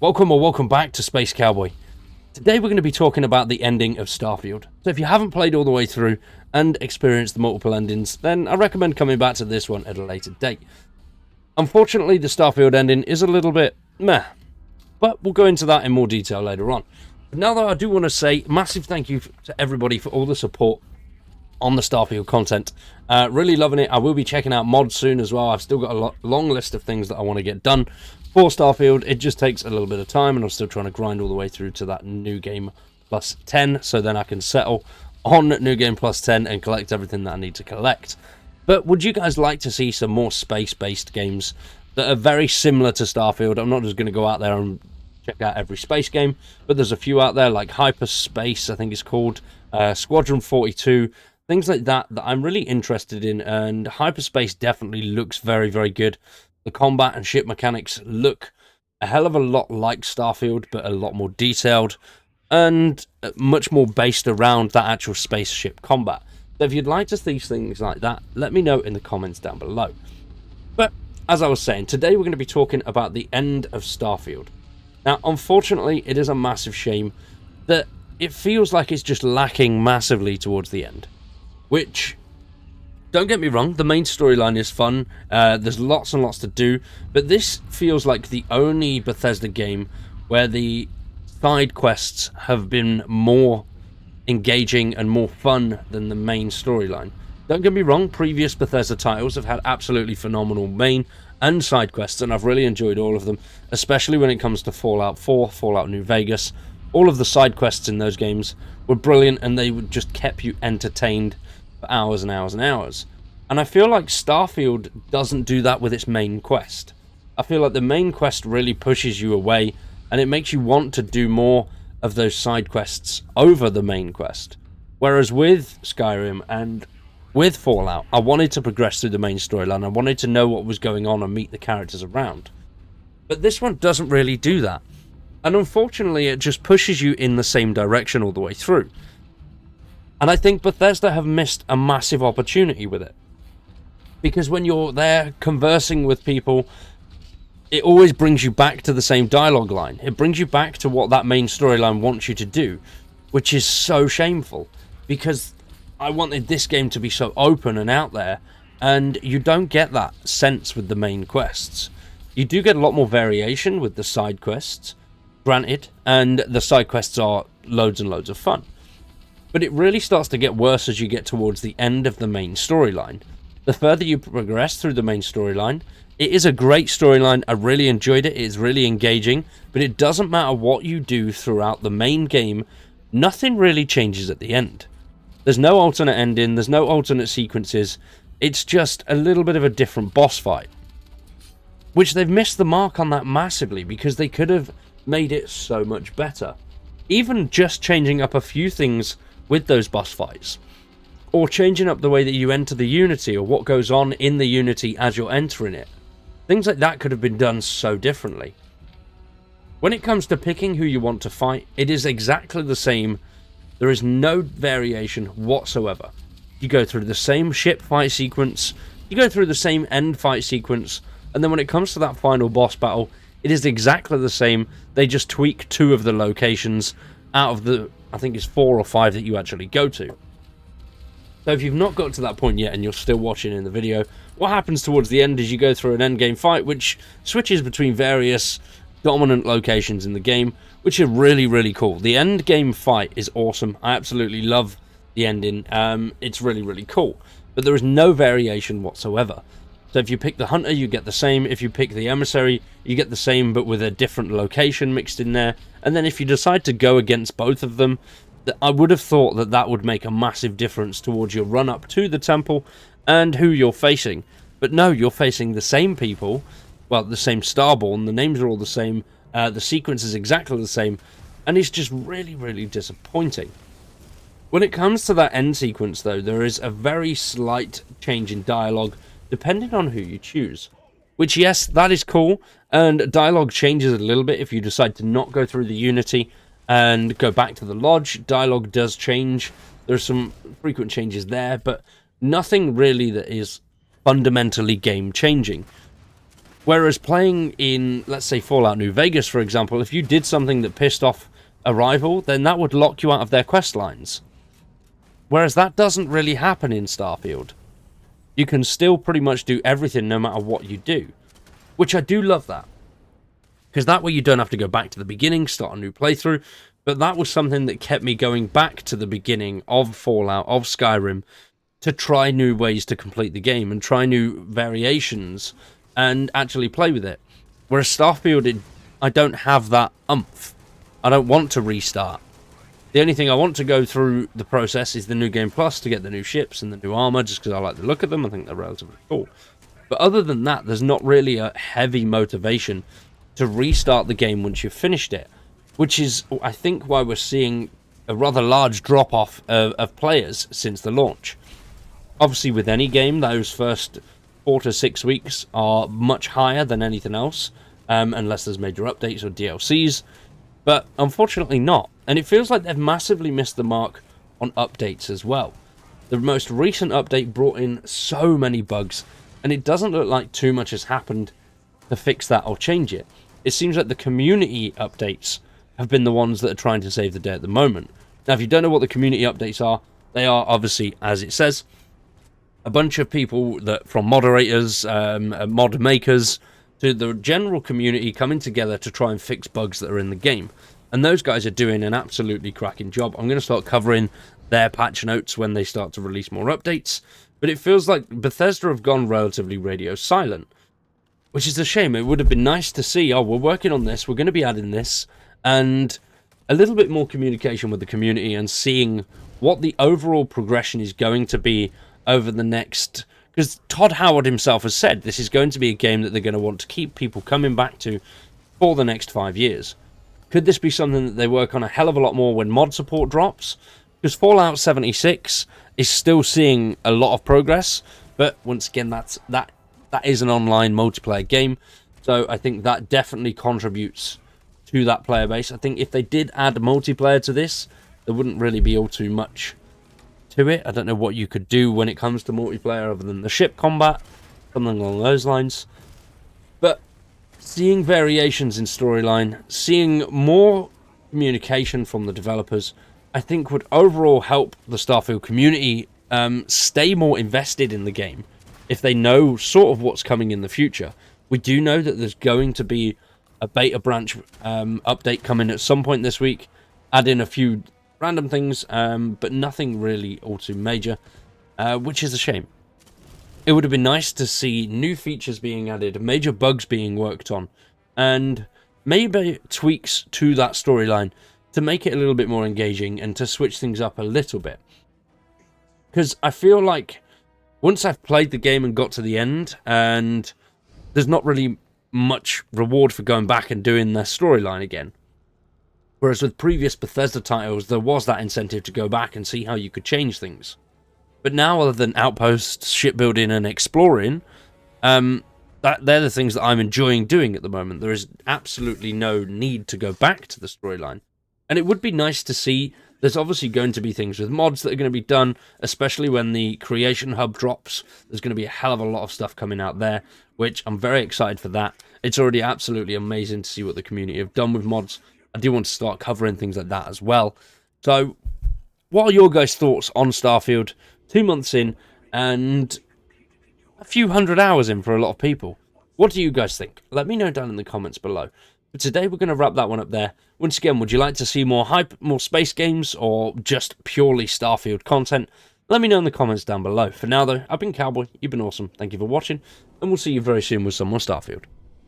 Welcome or welcome back to Space Cowboy. Today we're going to be talking about the ending of Starfield. So if you haven't played all the way through and experienced the multiple endings, then I recommend coming back to this one at a later date. Unfortunately, the Starfield ending is a little bit meh, but we'll go into that in more detail later on. But now though, I do want to say massive thank you to everybody for all the support on the Starfield content. Really loving it. I will be checking out mods soon as well. I've still got a long list of things that I want to get done for Starfield. It just takes a little bit of time, and I'm still trying to grind all the way through to that new game plus 10, so then I can settle on new game plus 10 and collect everything that I need to collect. But would you guys like to see some more space-based games that are very similar to Starfield? I'm not just going to go out there and check out every space game, but there's a few out there like Hyperspace, I think it's called, Squadron 42, things like that I'm really interested in, and Hyperspace definitely looks very, very good. The combat and ship mechanics look a hell of a lot like Starfield, but a lot more detailed and much more based around that actual spaceship combat. So if you'd like to see things like that, let me know in the comments down below. But as I was saying, today we're going to be talking about the end of Starfield. Now, unfortunately, it is a massive shame that it feels like it's just lacking massively towards the end. Which, don't get me wrong, the main storyline is fun, there's lots and lots to do, but this feels like the only Bethesda game where the side quests have been more engaging and more fun than the main storyline. Don't get me wrong, previous Bethesda titles have had absolutely phenomenal main and side quests, and I've really enjoyed all of them, especially when it comes to Fallout 4, Fallout New Vegas. All of the side quests in those games were brilliant, and they would just kept you entertained for hours and hours and hours. And I feel like Starfield doesn't do that with its main quest. I feel like the main quest really pushes you away, and it makes you want to do more of those side quests over the main quest. Whereas with Skyrim and with Fallout, I wanted to progress through the main storyline. I wanted to know what was going on and meet the characters around. But this one doesn't really do that. And unfortunately, it just pushes you in the same direction all the way through. And I think Bethesda have missed a massive opportunity with it. Because when you're there conversing with people, it always brings you back to the same dialogue line. It brings you back to what that main storyline wants you to do, which is so shameful. Because I wanted this game to be so open and out there, and you don't get that sense with the main quests. You do get a lot more variation with the side quests, granted, and the side quests are loads and loads of fun. But it really starts to get worse as you get towards the end of the main storyline. The further you progress through the main storyline, it is a great storyline. I really enjoyed it. It is really engaging, but it doesn't matter what you do throughout the main game, nothing really changes at the end. There's no alternate ending, there's no alternate sequences, it's just a little bit of a different boss fight. Which they've missed the mark on that massively, because they could have made it so much better. Even just changing up a few things with those boss fights, or changing up the way that you enter the Unity, or what goes on in the Unity as you're entering it. Things like that could have been done so differently. When it comes to picking who you want to fight, it is exactly the same. There is no variation whatsoever. You go through the same ship fight sequence, you go through the same end fight sequence, and then when it comes to that final boss battle, it is exactly the same. They just tweak 2 of the locations out of the, I think it's 4 or 5 that you actually go to. So if you've not got to that point yet and you're still watching in the video, what happens towards the end is you go through an endgame fight which switches between various dominant locations in the game, which are really, really cool. The endgame fight is awesome. I absolutely love the ending. It's really, really cool. But there is no variation whatsoever. So if you pick the hunter, you get the same. If you pick the emissary, you get the same, but with a different location mixed in there. And then if you decide to go against both of them, I would have thought that that would make a massive difference towards your run up to the temple and who you're facing. But no, you're facing the same people, well, the same Starborn, the names are all the same, the sequence is exactly the same, and it's just really, really disappointing. When it comes to that end sequence, though, there is a very slight change in dialogue, depending on who you choose. Which, yes, that is cool, and dialogue changes a little bit if you decide to not go through the Unity and go back to the lodge. Dialogue does change. There's some frequent changes there, but nothing really that is fundamentally game-changing. Whereas playing in, let's say, Fallout New Vegas, for example, if you did something that pissed off a rival, then that would lock you out of their quest lines. Whereas that doesn't really happen in Starfield. You can still pretty much do everything no matter what you do. Which I do love that. Because that way you don't have to go back to the beginning, start a new playthrough. But that was something that kept me going back to the beginning of Fallout, of Skyrim, to try new ways to complete the game and try new variations and actually play with it. Whereas Starfield, I don't have that oomph. I don't want to restart. The only thing I want to go through the process is the New Game Plus to get the new ships and the new armor, just because I like the look of them. I think they're relatively cool. But other than that, there's not really a heavy motivation to restart the game once you've finished it. Which is, I think, why we're seeing a rather large drop-off of players since the launch. Obviously, with any game, those first 4 to 6 weeks are much higher than anything else, unless there's major updates or DLCs. But unfortunately not. And it feels like they've massively missed the mark on updates as well. The most recent update brought in so many bugs, and it doesn't look like too much has happened to fix that or change it. It seems like the community updates have been the ones that are trying to save the day at the moment. Now, if you don't know what the community updates are, they are obviously, as it says, a bunch of people that, from moderators, mod makers, to the general community coming together to try and fix bugs that are in the game. And those guys are doing an absolutely cracking job. I'm going to start covering their patch notes when they start to release more updates. But it feels like Bethesda have gone relatively radio silent, which is a shame. It would have been nice to see, oh, we're working on this, we're going to be adding this, and a little bit more communication with the community and seeing what the overall progression is going to be over the next... Because Todd Howard himself has said this is going to be a game that they're going to want to keep people coming back to for the next 5 years. Could this be something that they work on a hell of a lot more when mod support drops? Because Fallout 76 is still seeing a lot of progress, but once again, that is an online multiplayer game, so I think that definitely contributes to that player base. I think if they did add multiplayer to this, there wouldn't really be all too much to it. I don't know what you could do when it comes to multiplayer other than the ship combat, something along those lines. But seeing variations in storyline, seeing more communication from the developers, I think would overall help the Starfield community stay more invested in the game if they know sort of what's coming in the future. We do know that there's going to be a beta branch update coming at some point this week, add in a few random things, but nothing really all too major, which is a shame. It would have been nice to see new features being added, major bugs being worked on, and maybe tweaks to that storyline to make it a little bit more engaging and to switch things up a little bit. Because I feel like once I've played the game and got to the end, and there's not really much reward for going back and doing their storyline again. Whereas with previous Bethesda titles, there was that incentive to go back and see how you could change things. But now, other than outposts, shipbuilding, and exploring, they're the things that I'm enjoying doing at the moment. There is absolutely no need to go back to the storyline. And it would be nice to see. There's obviously going to be things with mods that are going to be done, especially when the Creation Hub drops. There's going to be a hell of a lot of stuff coming out there, which I'm very excited for that. It's already absolutely amazing to see what the community have done with mods. I do want to start covering things like that as well. So, what are your guys' thoughts on Starfield? 2 months in, and a few hundred hours in for a lot of people. What do you guys think? Let me know down in the comments below. But today we're going to wrap that one up there. Once again, would you like to see more more space games, or just purely Starfield content? Let me know in the comments down below. For now though, I've been Cowboy, you've been awesome, thank you for watching, and we'll see you very soon with some more Starfield.